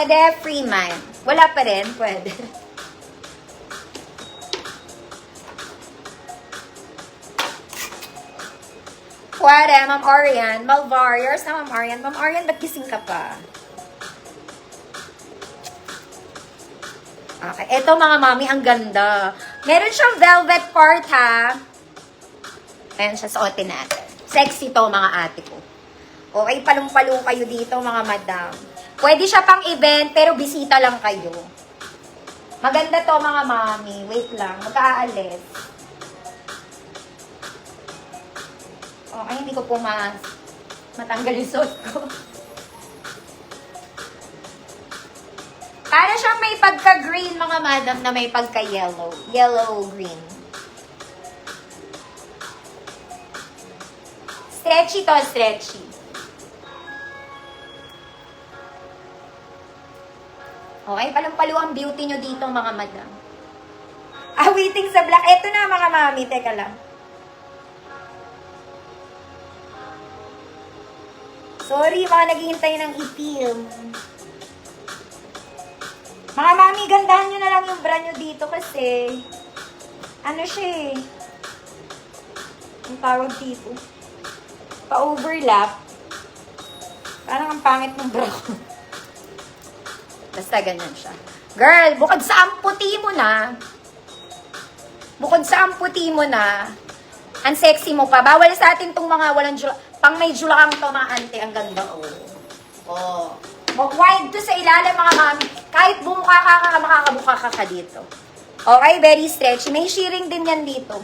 Pwede, free mind. Wala pa rin, pwede. Pwede, Ma'am Orian. Malvar, yours na Ma'am Orian. Ma'am Orian, ba't gising ka pa? Okay, eto mga mami, ang ganda. Meron siyang velvet part, ha? Ayan siya, suotin natin. Sexy to, mga ate ko. Okay, palong-palong kayo dito, mga madam. Pwede siya pang event, pero bisita lang kayo. Maganda to, mga mami. Wait lang, magkaalis. Okay, hindi ko po matanggal yung suot ko. Para siyang may pagka-green, mga madam, na may pagka-yellow. Yellow-green. Stretchy to, stretchy. Okay, palang-palo ang beauty nyo dito, mga madam. Waiting sa black. Eto na, mga mami. Teka lang. Sorry, mga naghihintay ng itim. Mga mami, gandahan nyo na lang yung bra nyo dito kasi ano siya eh. Ang tawag dito. Pa-overlap. Parang ang pangit ng bra ko. Basta ganyan siya. Girl, bukod sa amputi mo na, ang sexy mo pa. Bawal sa atin tong mga walang jula. Pang may julakang to, mga ante. Ang ganda, oh. Oh. Wide to sa ilalim, mga mami. Kahit bumuka ka, makakabuka ka dito. Okay, very stretchy. May shearing din yan dito.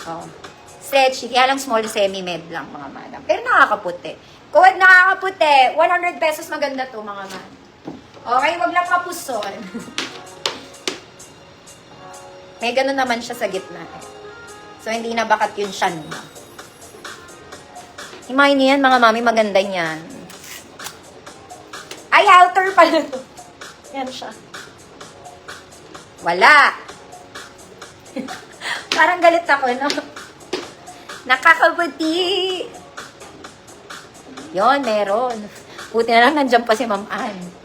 Oh. Stretchy. Kaya lang small semi-med lang, mga madam. Pero nakakaputi. Kung nakakaputi, 100 pesos maganda to, mga madam. Okay, wag lang kapuson. May ganun naman siya sa gitna. So, hindi na bakat yung shan mo. Himayin niyo yan, mga mami. Maganda yan. Ay, halter pala to. Yan siya. Wala. Parang galit ako, no? Nakakabuti. Yon, meron. Buti na lang nandiyan pa si Ma'am Ann.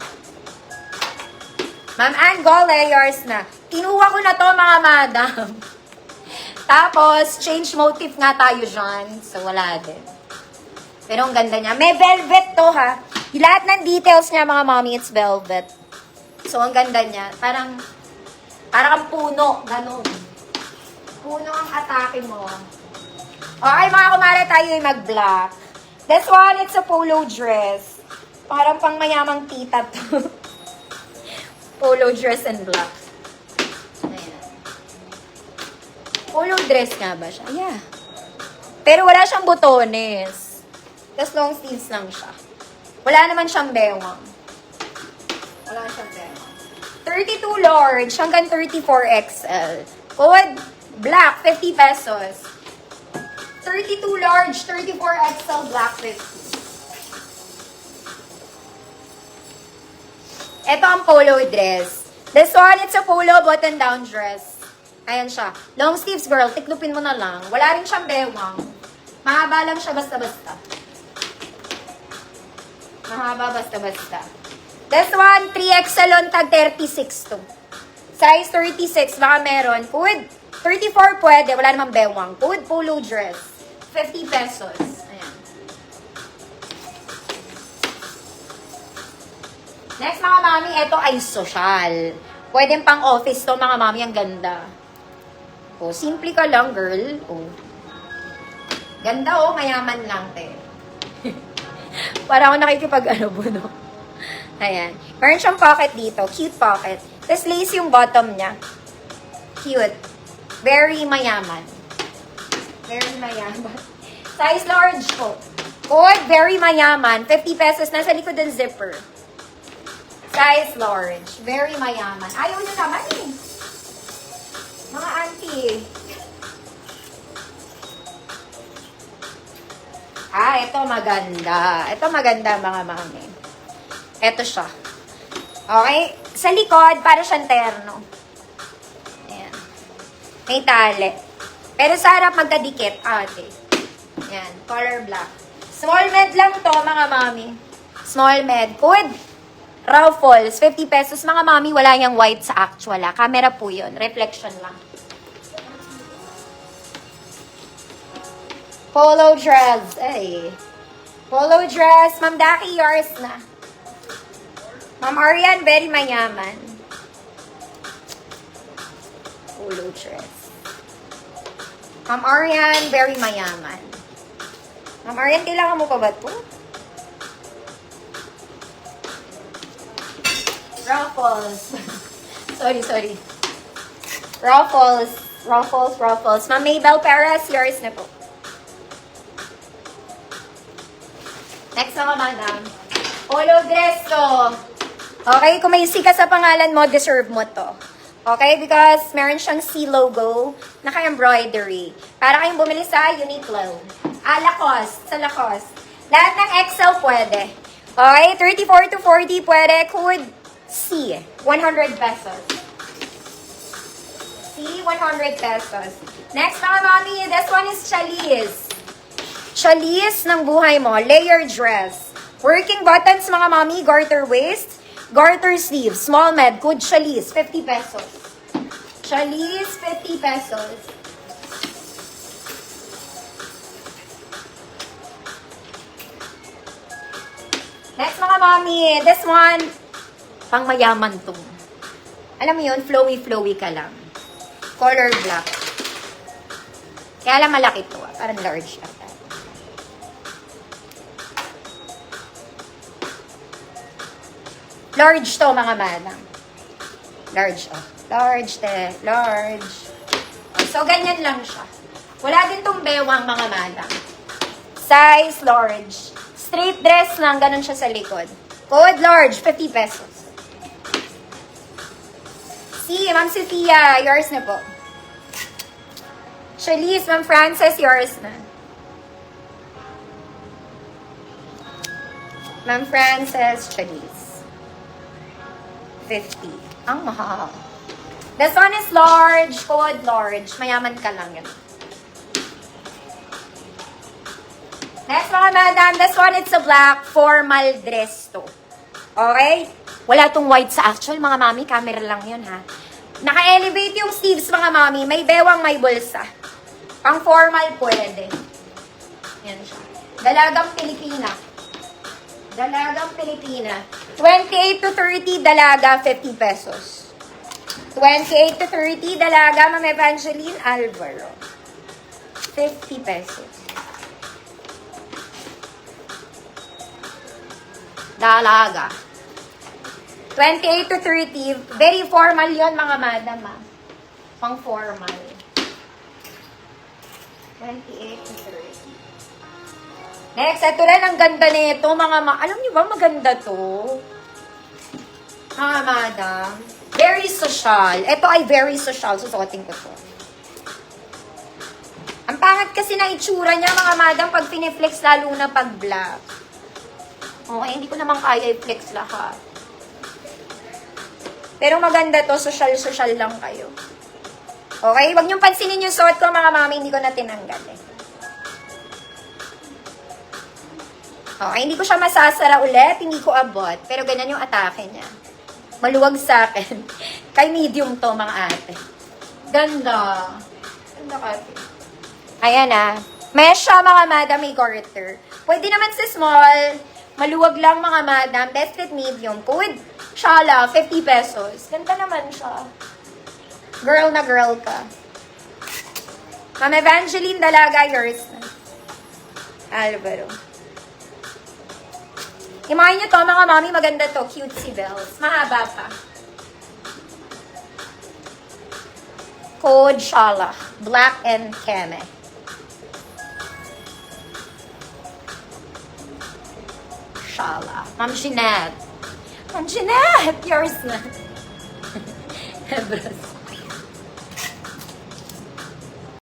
Ma'am Ann, go layers na. Kinuha ko na to, mga madam. Tapos, change motif nga tayo dyan. So, wala din. Pero ang ganda niya. May velvet to, ha. Lahat ng details niya, mga mommy, it's velvet. So, ang ganda niya. Parang kang puno. Ganon. Puno ang atake mo. Okay, mga kumare, tayo ay mag-black. This one, it's a polo dress. Parang pang mayamang tita to. Polo dress and black. Ayan. Polo dress nga ba siya? Yeah. Pero wala siyang botones. Tapos long sleeves lang siya. Wala naman siyang bewang. Wala siyang bewang. 32 large hanggang 34 XL. Code black, 50 pesos. 32 large, 34 XL, black 50. Ito ang polo dress. This one, it's a polo button-down dress. Ayan siya. Long sleeves, girl. Tiklupin mo na lang. Wala rin siyang bewang. Mahaba lang siya basta-basta. Mahaba basta-basta. This one, 3XL on tag 36 to. Size 36, baka meron. Code 34 pwede. Wala namang bewang. Code polo dress. 50 pesos. Ayan. Next, mga mami, ito ay social. Pwede pang office to, mga mami, ang ganda. O, simple ka lang, girl. O. Ganda, o, mayaman lang, te. Para ako nakikipag-ano-buno. Ayan. Meron siyang pocket dito. Cute pocket. Tapos lace yung bottom niya. Cute. Very mayaman. Very mayaman. Size large po. Code, very mayaman. 50 pesos. Nasa likod ng zipper. Size large. Very mayaman. Ayaw nyo naman eh. Mga auntie. Ito maganda. Ito maganda, mga mami. Ito siya. Okay? Sa likod, para siyang terno. Ayan. May tali. Pero sa harap magkadikit. Ate. Ayan. Color black. Small med lang to, mga mami. Small med. Code Ruffles, 50 pesos. Mga mami, wala yung white sa actual. Camera po yun. Reflection lang. Polo dress. Ay. Polo dress. Ma'am Daki, yours na. Ma'am Arian, very mayaman. Polo dress. Ma'am Arian, very mayaman. Ma'am Arian, kailangan mo pa ba ito? Ruffles. sorry. Ruffles. Ma'am Maybell Perez, yours na po. Next naman, madam. Polo dress to. Okay, kung may C ka sa pangalan mo, deserve mo to. Okay, because meron siyang C logo, naka-embroidery. Para kayong bumili sa Uniqlo. Lacoste, sa Lacoste. Lahat ng XL pwede. Okay, 34 to 40 pwede. Code C, 100 pesos. C, 100 pesos. Next mga mami, this one is Chalice. Chalice ng buhay mo, layer dress. Working buttons mga mami, garter waist, garter sleeves, small med, code Chalice, 50 pesos. Chalice, 50 pesos. Next mga mami, this one, pang mayaman to. Alam mo yun, flowy ka lang. Color black. Kaya lang malaki to, parang large lang. Large to mga madam. Large, oh. Large. So, ganyan lang siya. Wala din tong bewang mga madam. Size large. Straight dress lang, ganun siya sa likod. Code large, 50 pesos. Si, Ma'am Sophia, yours na po. Chalice, Ma'am Frances, yours na. Ma'am Frances, Chalice. 50. Ang mahal. This one is large. Code large. Mayaman ka lang yun. Next mga madam, this one it's a black formal dress to. Okay? Wala tong white sa actual mga mami. Camera lang yun ha. Naka-elevate yung sleeves mga mami. May bewang, may bulsa. Pang formal pwede. Yan siya. Dalagang Pilipina. 28 to 30, dalaga, 50 pesos. 28 to 30, dalaga, Ma'am Evangeline Alvaro. 50 pesos. Dalaga. 28 to 30, very formal yon mga madam, ha? Pang formal. 28 to 30. Next, ito rin ang ganda nito, alam niyo ba maganda to? Mga madam, very social. Ito ay very social, susuotin ko to. Ang pangat kasi na itsura niya, mga madam, pag piniflex, lalo na pag black. Okay, hindi ko naman kaya i-flex lahat. Pero maganda to, social lang kayo. Okay, wag niyong pansinin yung suot ko, mga mami, hindi ko na tinanggal eh. Okay, hindi ko siya masasara ulit, hindi ko abot. Pero ganyan yung atake niya. Maluwag sa akin. Kay medium to, mga ate. Ganda. Ganda kasi. Ayan ah. Mesha, mga madam, may garter. Pwede naman sa small. Maluwag lang, mga madam. Best fit medium. Code Shala, 50 pesos. Ganda naman siya. Girl na girl ka. Ma'am Evangeline Dalaga, yours na. Alvaro. Imahin nyo to, mga mami, maganda to. Cutesy bells. Mahaba pa. Code Shala. Black and Keme. Shala. Ma'am Jeanette. Ma'am Jeanette! Yours na. Hebros.